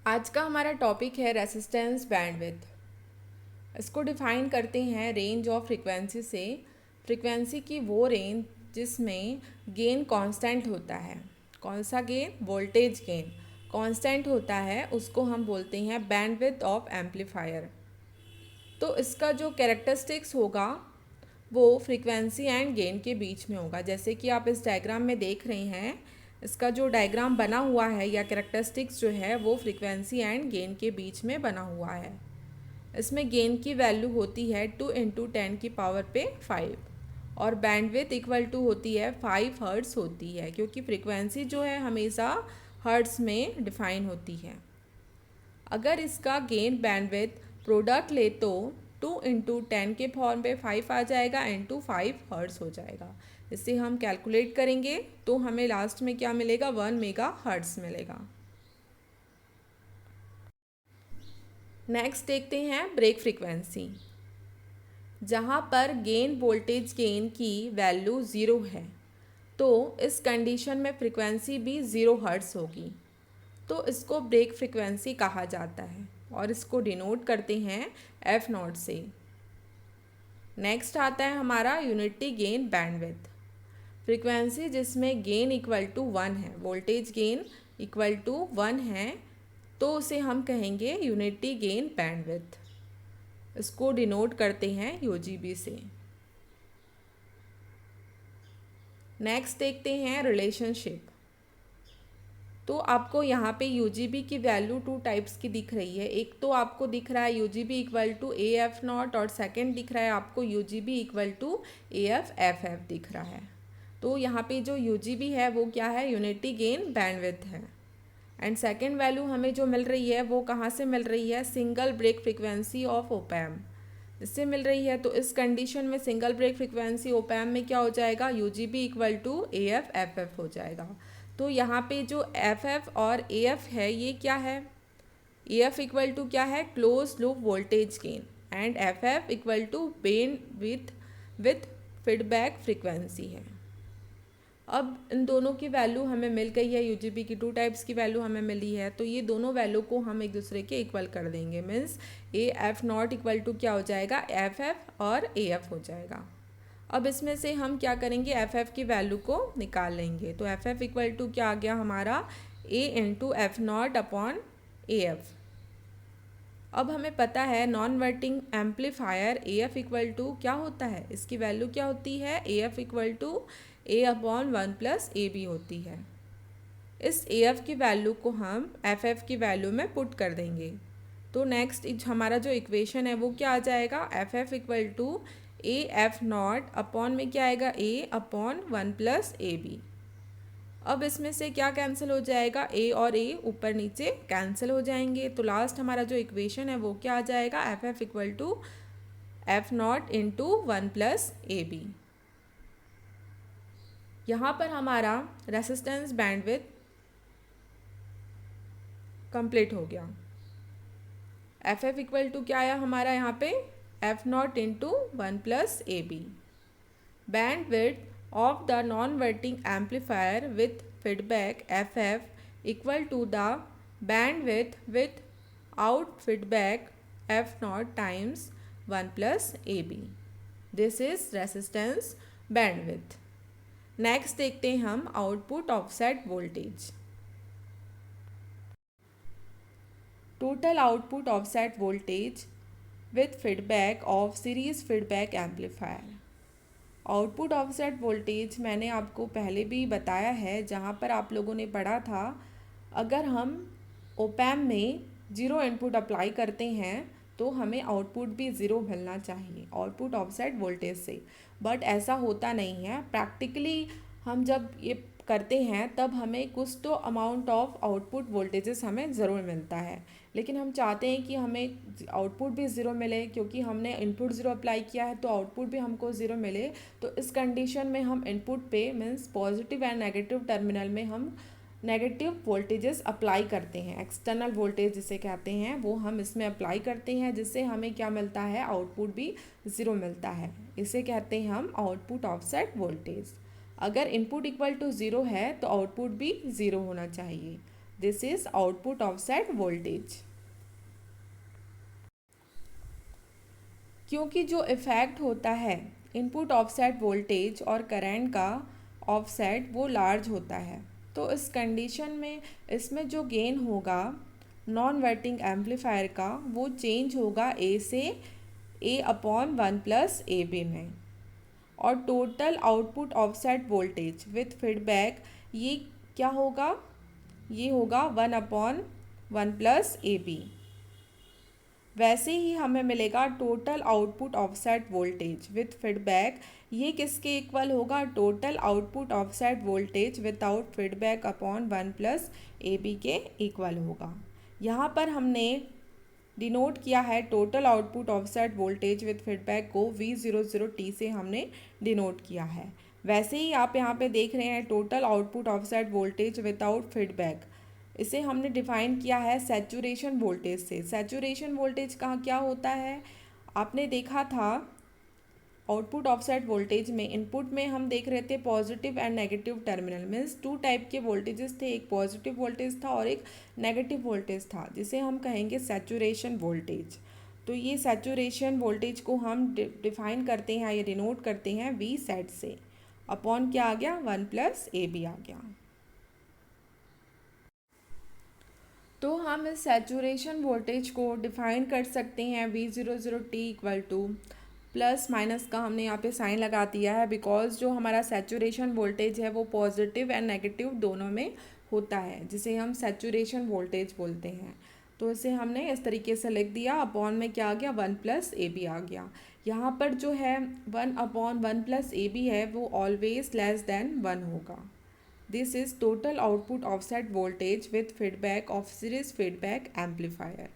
आज का हमारा टॉपिक है रेसिस्टेंस बैंडविड्थ। इसको डिफाइन करते हैं रेंज ऑफ फ्रीक्वेंसी से। फ्रीक्वेंसी की वो रेंज जिसमें गेन कांस्टेंट होता है। कौन सा गेन? वोल्टेज गेन कांस्टेंट होता है, उसको हम बोलते हैं बैंडविड्थ ऑफ एम्पलीफायर। तो इसका जो कैरेक्टरिस्टिक्स होगा वो फ्रीक्वेंसी एंड गेन के बीच में होगा। जैसे कि आप इस डायग्राम में देख रहे हैं, इसका जो डायग्राम बना हुआ है या कैरेक्टरिस्टिक्स जो है वो फ्रीक्वेंसी एंड गेन के बीच में बना हुआ है। इसमें गेन की वैल्यू होती है 2 × 10⁵ और बैंडविड्थ इक्वल टू होती है 5 हर्ट्स होती है, क्योंकि फ्रीक्वेंसी जो है हमेशा हर्ट्स में डिफाइन होती है। अगर इसका गेन बैंडविड्थ प्रोडक्ट ले तो 2 × 10 के फॉर्म पे 5 आ जाएगा इंटू 5 हर्ट्स हो जाएगा। इसे हम कैलकुलेट करेंगे तो हमें लास्ट में क्या मिलेगा? 1 मेगा हर्ट्स मिलेगा। नेक्स्ट देखते हैं ब्रेक फ्रीक्वेंसी। जहाँ पर गेन वोल्टेज गेन की वैल्यू 0 है तो इस कंडीशन में फ्रीक्वेंसी भी 0 हर्ट्स होगी, तो इसको ब्रेक फ्रीक्वेंसी कहा जाता है और इसको डिनोट करते हैं F0 से। नेक्स्ट आता है हमारा यूनिटी गेन बैंडविड्थ। फ्रीक्वेंसी जिसमें गेन इक्वल टू 1 है, वोल्टेज गेन इक्वल टू 1 है, तो उसे हम कहेंगे यूनिटी गेन बैंडविड्थ। इसको डिनोट करते हैं UGB से। नेक्स्ट देखते हैं रिलेशनशिप। तो आपको यहाँ पे UGB की वैल्यू 2 टाइप्स की दिख रही है। एक तो आपको दिख रहा है UGB इक्वल टू AF0 और सेकंड दिख रहा है आपको UGB इक्वल टू AFFF दिख रहा है। तो यहाँ पे जो UGB है वो क्या है? यूनिटी गेन बैंडविड्थ है। एंड सेकंड वैल्यू हमें जो मिल रही है वो कहाँ से मिल रही है? Single break frequency of opamp इससे मिल रही है। तो इस कंडीशन में सिंगल ब्रेक फ्रीक्वेंसी ओपैम में क्या हो जाएगा? UGB इक्वल टू AFFF हो जाएगा। तो यहाँ पे जो FF और AF है ये क्या है? AF इक्वल टू क्या है? Close loop voltage gain and FF equal to बेन विथ फीडबैक फ्रीक्वेंसी है। अब इन दोनों की वैल्यू हमें मिल गई है, UGB की 2 टाइप्स की वैल्यू हमें मिली है, तो ये दोनों वैल्यू को हम एक दूसरे के इक्वल कर देंगे। मीन्स AF0 इक्वल टू क्या हो जाएगा? FF और AF हो जाएगा। अब इसमें से हम क्या करेंगे? FF की वैल्यू को निकाल लेंगे। तो FF इक्वल टू क्या आ गया हमारा? A into F0 upon AF। अब हमें पता है non inverting amplifier AF equal to क्या होता है? इसकी वैल्यू क्या होती है? AF equal to A upon 1 plus AB होती है। इस AF की वैल्यू को हम FF की वैल्यू में पुट कर देंगे। तो नेक्स्ट हमारा जो इक्वेशन है वो क्या आ जाएगा? FF equal to AF0 upon में क्या आएगा? A upon 1 plus AB। अब इसमें से क्या कैंसिल हो जाएगा? A और A ऊपर नीचे कैंसिल हो जाएंगे। तो लास्ट हमारा जो इक्वेशन है वो क्या आ जाएगा? FF equal to F0 into 1 plus AB। यहाँ पर हमारा रेसिस्टेंस बैंडविड्थ कंप्लीट हो गया। FF इक्वल टू क्या आया हमारा यहाँ पे? F0 into 1 plus AB। Bandwidth of the non-verting amplifier with feedback FF equal to the bandwidth with out feedback F0 times 1 plus AB. This is resistance bandwidth. Next देखते हैं हम output offset voltage. Total output offset voltage with feedback of series feedback amplifier. Output offset voltage मैंने आपको पहले भी बताया है, जहाँ पर आप लोगों ने पढ़ा था अगर हम ओपैम में 0 इनपुट अप्लाई करते हैं तो हमें आउटपुट भी 0 मिलना चाहिए आउटपुट ऑफसेट वोल्टेज से। बट ऐसा होता नहीं है। प्रैक्टिकली हम जब ये करते हैं तब हमें कुछ तो अमाउंट ऑफ आउटपुट वोल्टेजेस हमें ज़रूर मिलता है, लेकिन हम चाहते हैं कि हमें आउटपुट भी 0 मिले, क्योंकि हमने इनपुट 0 अप्लाई किया है तो आउटपुट भी हमको 0 मिले। तो इस कंडीशन में हम इनपुट पे means positive and negative terminal में हम नेगेटिव वोल्टेजेस अप्लाई करते हैं। एक्सटर्नल वोल्टेज जिसे कहते हैं वो हम इसमें अप्लाई करते हैं, जिससे हमें क्या मिलता है? आउटपुट भी 0 मिलता है। इसे कहते हैं हम आउटपुट ऑफसेट वोल्टेज। अगर इनपुट इक्वल टू 0 है तो आउटपुट भी 0 होना चाहिए। This is output offset voltage. क्योंकि जो इफ़ेक्ट होता है इनपुट ऑफसेट वोल्टेज और करंट का ऑफसेट वो लार्ज होता है, तो इस कंडीशन में इसमें जो गेन होगा नॉन वर्टिंग एम्पलीफायर का वो चेंज होगा ए से ए अपॉन 1+AB में। और total output offset voltage with feedback ये क्या होगा, ये होगा 1/1+AB। वैसे ही हमें मिलेगा total output offset voltage with feedback, ये किसके इक्वल होगा, total output offset voltage without feedback upon 1+AB के इक्वल होगा। यहाँ पर हमने डिनोट किया है total output offset voltage with feedback को V00T से हमने डिनोट किया है। वैसे ही आप यहाँ पे देख रहे हैं total output offset voltage without feedback, इसे हमने डिफाइन किया है सैचुरेशन वोल्टेज से। सैचुरेशन वोल्टेज का क्या होता है, आपने देखा था आउटपुट ऑफसेट वोल्टेज में इनपुट में हम देख रहे थे positive and negative terminal, means two type के वोल्टेजेस थे, एक पॉजिटिव वोल्टेज था और एक नेगेटिव वोल्टेज था, जिसे हम कहेंगे सैचुरेशन वोल्टेज। तो ये सैचुरेशन वोल्टेज को हम डिफाइन करते हैं या डिनोट करते हैं वी सेट से, अपॉन क्या आ गया 1+AB आ गया। तो हम इस सैचुरेशन वोल्टेज को डिफाइन कर सकते हैं V00T equal two plus minus का हमने यहाँ पे साइन लगा दिया है, बिकॉज जो हमारा सैचुरेशन वोल्टेज है वो पॉजिटिव एंड नेगेटिव दोनों में होता है, जिसे हम सैचुरेशन वोल्टेज बोलते हैं। तो इसे हमने इस तरीके से लिख दिया, अपॉन में क्या आ गया 1+AB आ गया। यहाँ पर जो है 1/1+AB है वो ऑलवेज लेस देन 1 होगा। This is total output offset voltage with feedback of series feedback amplifier.